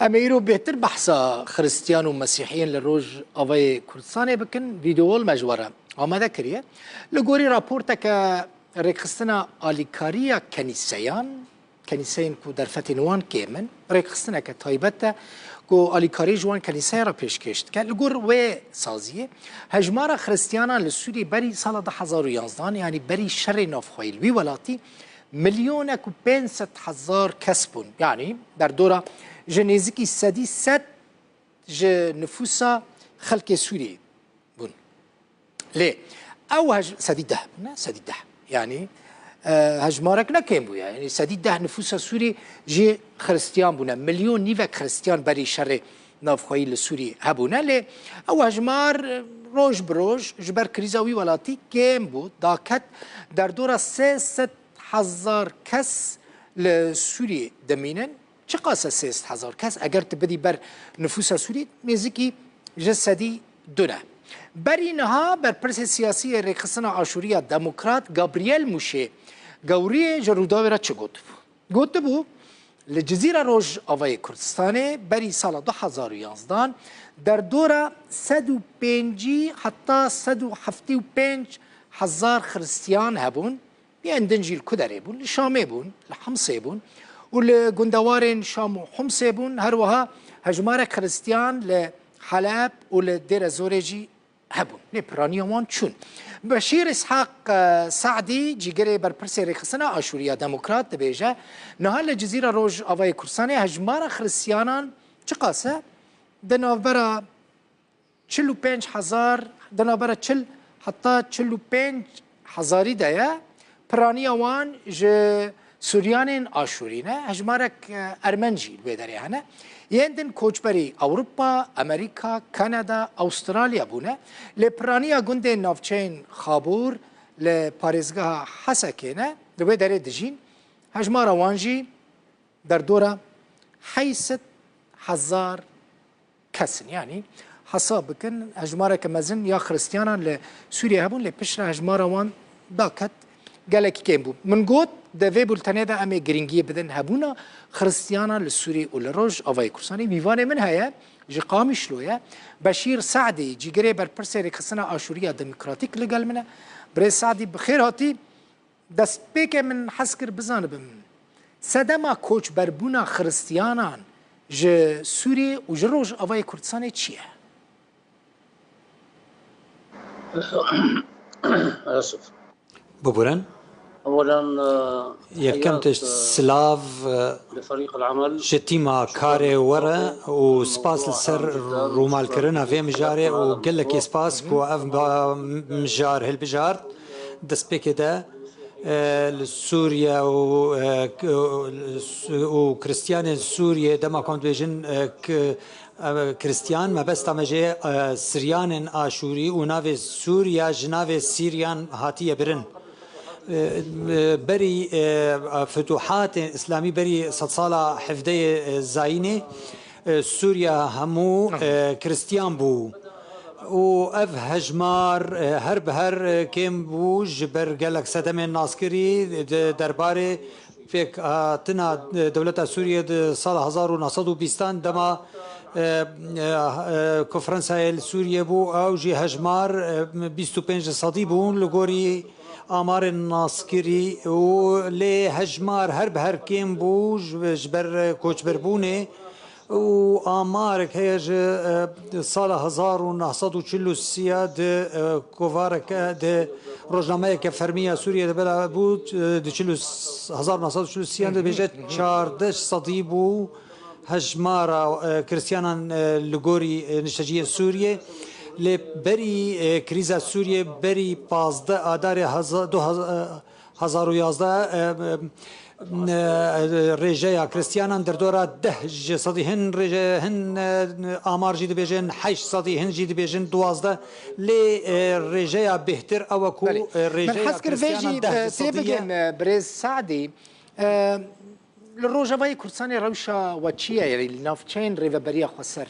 اميرو بهتر بحثا خريستيان ومسيحيين للروج افاي كردستان بكن فيديو المجوره آماده كريه لغوري رابورتك ريخستنا اليكاريا كنيسيين كو درفتي نوان كيمن ريخستنا كتايبتا كو اليكاري جوان كنيسه را پیشکشت که لگور و سازیه هجمارا خريستيانا للسوري بري سال 2011 يعني بري شر نافخويل وي ولاتی مليونك و 500,000 كسبون يعني در دوره جنيزكي سدي ست نفوسا خلق سوري بون ليه او سدي ده سدي ده يعني هجمارك نكيم بو يعني سدي ده نفوسا سوري جي خريستيان بونا مليون نيفك خريستيان بري شر نافخوي لسوري هبونا ليه او هجمار روج بروج جبر كريزاوي ولاتي كيم بو داكت در دوره 300,000 كس لسوري دمينن چه قاسه 300,000 کس اگر تبدی بر نفوس سوری میزکی جسدی دونه بری نها بر پرس سیاسی ریخسنا آشوریا دموکرات گابریل موشه گوری جروداوی را چه گوت بو لجزیره روج آوای کردستانه بری سال 2011 در دوره 105 حتی 175,000 خريستيان هبون بیاندنجیل کدره بون لشامه بون لحمصه بون ولجندوارن شام وحمص بون هروها هجمارة خريستيان لحلب ولدير زورجي هبون نبرانيا وان چون بشير اسحاق سعدي جيجري برپرسي ريخسنا آشوريا ديمقراط دبيجا نهال الجزيرة روج آواي كرساني هجمارة خريستيانان چقاسه دنابرا 45,000 دنابرا 40 حتى 45,000 دايا برانيا وان سوريان آشورينا هجمارك أرمنجي البدري هنا يندن كوچبري أوروبا أمريكا كندا أستراليا بونا لبرانيا جندن نافچين خابور لباريزگاه حسكينا البدري دجين هجمارا وانجي در دورة 6,000 كسن يعني حساب بكن هجمارا كمزن يا خريستيانا لسوريا هبون لبشرا هجمارا وان داكت قالك كيمبو من قوت دوی بولتنه ده امي گرینگی بدن هبونا خريستيانا للسوري وللروج افاي كرساني ميوان من هيا جي قامي شلويا بشير سعدي جيجري برپرسي ريخسنا آشوريا ديمقراطيك لقال منا بري سعدي بخير هاتي دست بيك من حسكر بزانبم سدما كوچ بربونا خريستيانا جي سوري وجروج افاي كرساني چيه؟ اسف ببورن اولا يكمت سلاف لفريق العمل شتيما كاري ورا وسباس السر رومال كرنا في مجاري وقال لك سباس كو اف مجار هالبجار دسبيك ده لسوريا وكريستيان سوريا دما كنت بيجن كريستيان ما بس تمجي سريان آشوري ونافي سوريا جنافي سيريان هاتية برن بري فتوحات إسلامي بري صالة حفدية زاينة سوريا همو كريستيان بو و اف هجمار هر بهر كيم بو جبر قالك صدام الناصكري درباري فيك تنا دولة سوريا صالة 1920 دما كونفرنسا سوريا بو او جي هجمار 25 صديبون لغوري آمار الناصكري ولي هجمار هر بهر كيم بو جبر كوچ بربونه وآمارك هيج صالة 1943 كوفارك د روجنامه كفرمية سوريا دبلا بوت د 1943 بيجت 14 صديبو هجمارا كريستيانا لغوري نشتجية سوريا لبري كريزا سوريا بري 15 آذار 2011 رجايا كريستيانا در دورة 10 صدي هن هن آمار جيد بيجن 8 صدي هن جيد بيجن 12 لي رجايا بهتر أوكو رجايا من حسكر فيجي تيبقين بريز سعدي للروجة كرساني روشة واتشيا يعني النافشين ريفا بريا خسر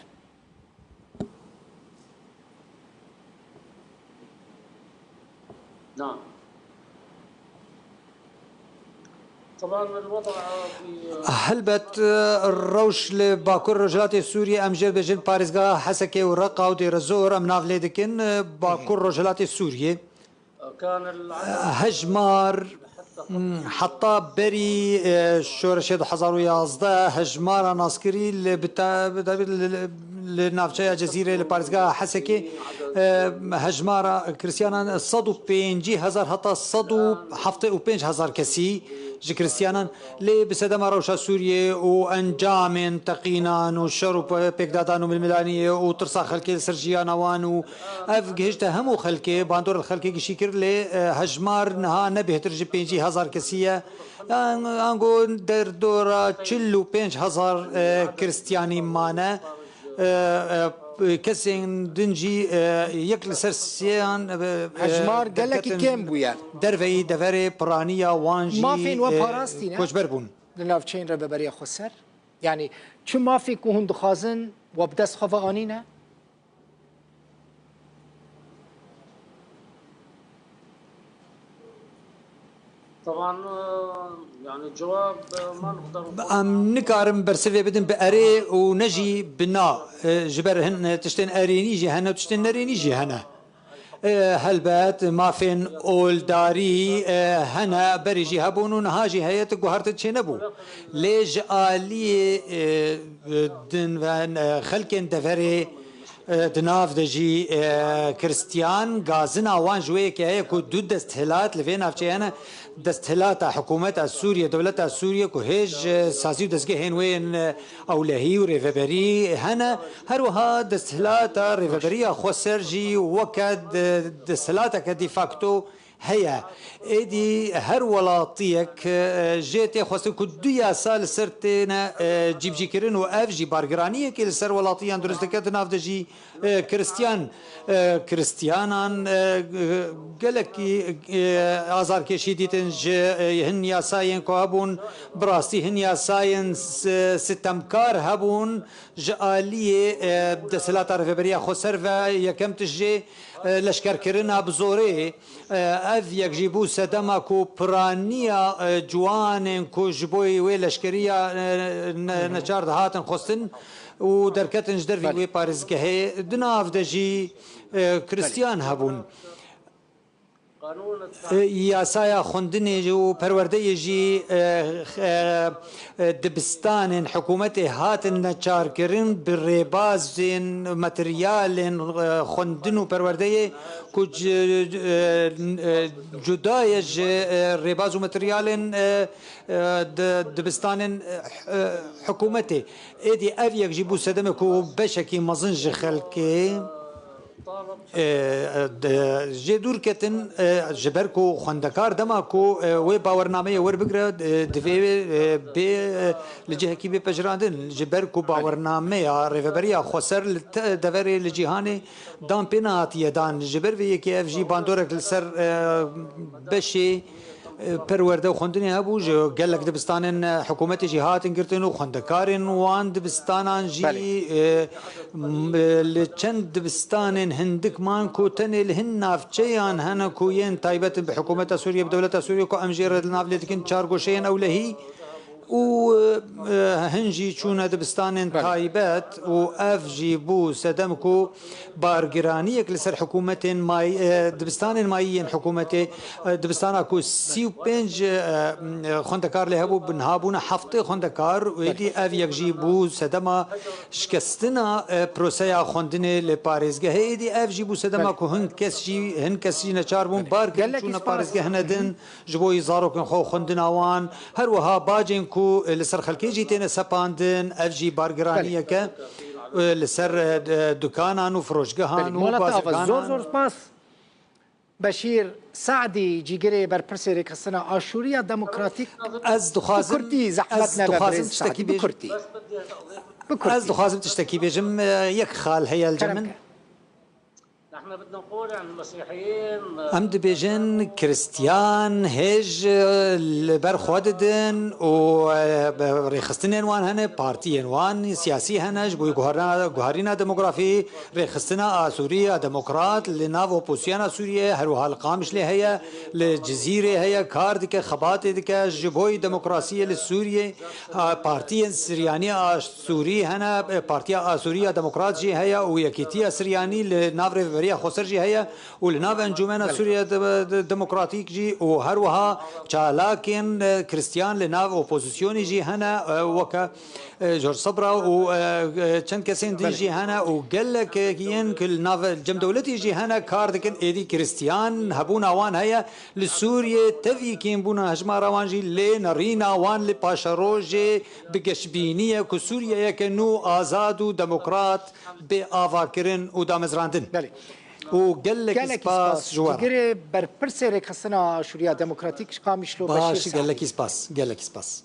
نعم طبعا الوضع في هلبت الروش لباكور رجلات سوريا امجد بجن باريزغا حسكي ورقا ودير الزور ام نافليدكن باكور رجلات سوريا كان هجمار حتى بري شورشيد حزارو يازده هجمار ناسكري لنافشة جزيرة لبارزغا حسكي هجمار كريستيانا صدو بينجي هزار حتى صدو حفظة وبينج هزار كسي جي كريستيانا لي بسدما روشا سوريا وانجام تقينان وشرو بيكدادان وململانية وترسا خلكي سرجيانا وانو اف جهجتا همو خلكي باندور الخلكي شكر لي هجمار نها نبه ترجي بينجي هزار كسية انگو در دورا چلو بينج هزار كريستياني مانا كسين دنجي يكل سرسيان هجمار قال لك كم بويا درفي دفري برانيا وانجي ما فين وباراستينا كوشبربون لناف تشين ربابريا خسر يعني شو ما في كون دخازن وبدس خفا انينا طبعا يعني الجواب ما نقدر ام نكارم برسفي بدن بأري ونجي بنا جبر هن تشتين أري نيجي هنا وتشتين نري نيجي هنا هلبات ما فين اول داري هنا بريجي هبون ونهاجي هيت قهرت تشنبو ليج آلي دن خلكن دفري دناف دجي كريستيان غازنا وان جوي كي كو دو دستهلات لفين افچينا دستهلات حكومه سوريا دولة سوريا كو هيج سازي دزگهن وين اولهي وريفبري هنا هروها دستهلات ريفبري خو سرجي وكد دستهلات كدي فاكتو هيا ايدي هر ولاطيك جيتي خوستو كدو يا سال سرتنا جيب جي كرين واف جي بارغرانيه كي سر ولاطيان درست كد ناف دجي كريستيانان قالك ازار كشيديتن هن يا ساين كوابون براستي هن يا ساين ستمكار هبون جاليه دسلات رفبريا خسر يكم تجي لشکر کرنا بزوره اف یک جیبو سدما کو پرانیا جوان کو جبوی و لشکریا نچار هاتن خستن و درکتن جدر وی پارزگه دناف دجی کریستیان هبون یاسایا خوندنی جو پرورده جی دبستان حکومت هاتن نچار کرن بالرباز ماتریال خوندن و پرورده کج جدایج رباز و ماتریال دبستان حکومت ایدی اویک جیبو سدم کو بشکی مزنج خلکی جدور كتن جبركو خندكار دماكو وي باورنامه ور بقرا دفي بي لجهه كي بجراندن جبركو باورنامه ريفبريا خسر دفري لجهاني دان بينات يدان جبر في كي اف جي باندورك لسر بشي پرورده و خوندنی هبو جو گلک دبستان حکومت جهات انگرتن و خندکارن وان دبستانان جی لچند دبستان هندک مان کو تن لهن نافچیان هن کوین تایبت بحکومت سوریا بدولت سوریا کو امجیر نافلتکن چار گوشین اولهی و هنجي چون دبستان تايبات و اف جي بو سدمكو بارجرانيك لسر حكومة ماي دبستان مايين حكومة دبستان كو سيو بنج خندكار لهبو بنهابونا حفطي خندكار ويدي اف يك جي بو سدما شكستنا بروسيا خندني لباريزگه هيدي اف جي بو سدما كو هن كس جي نچار بون بارجر چون باريزگه هندن جبو يزارو كن خو خندنا وان هر وها باجين كو لسر خلكي جيتين سباندن اف جي بارجرانيه ك لسر دكانان وفروشگهان وبازگان زور سپاس بشير سعدي جيجري برپرسي ريكسنا اشوريا ديمقراطيك از دخازم كرتي زحمتنا دخازم تشتكي بكرتي از دخازم تشتكي بجم يك خال هي الجمن نحن بدنا نقول يعني المسيحيين ام دبيجن كريستيان هج برخوددن و ريخستنين وان هنه بارتيين وان سياسي هنج بو جوهرينا ديموغرافي ريخستنا سوريا ديمقراط لناف اوبوسيانا سوريا هروها القامش لي هي الجزيره هي كاردك خبات دك جبوي ديمقراطيه للسوريا بارتيين سرياني سوري هنا بارتيا سوريا ديمقراط جي هي ويكيتيا سرياني لناف ريفريا خسر جي هي ولناف انجمن سوريا ديمقراطيك جي وهروها لكن كريستيان لناف اوبوزيسيون جي هنا وكا جورج صبرا وشن كسين دي جي هنا وقال لك كين كل ناف جم دولتي جي هنا كاردكن ايدي كريستيان هبونا وان هيا لسوريا تفي كين بونا هجما روانجي لنرينا وان لباشروجي بقشبينيه كسوريا يكنو ازاد وديمقراط بافاكرن ودامزراندن وقال لك اسباس جوار جري بربرسي ريخستنا شوريا ديمقراطيك قامش لو باش قال لك اسباس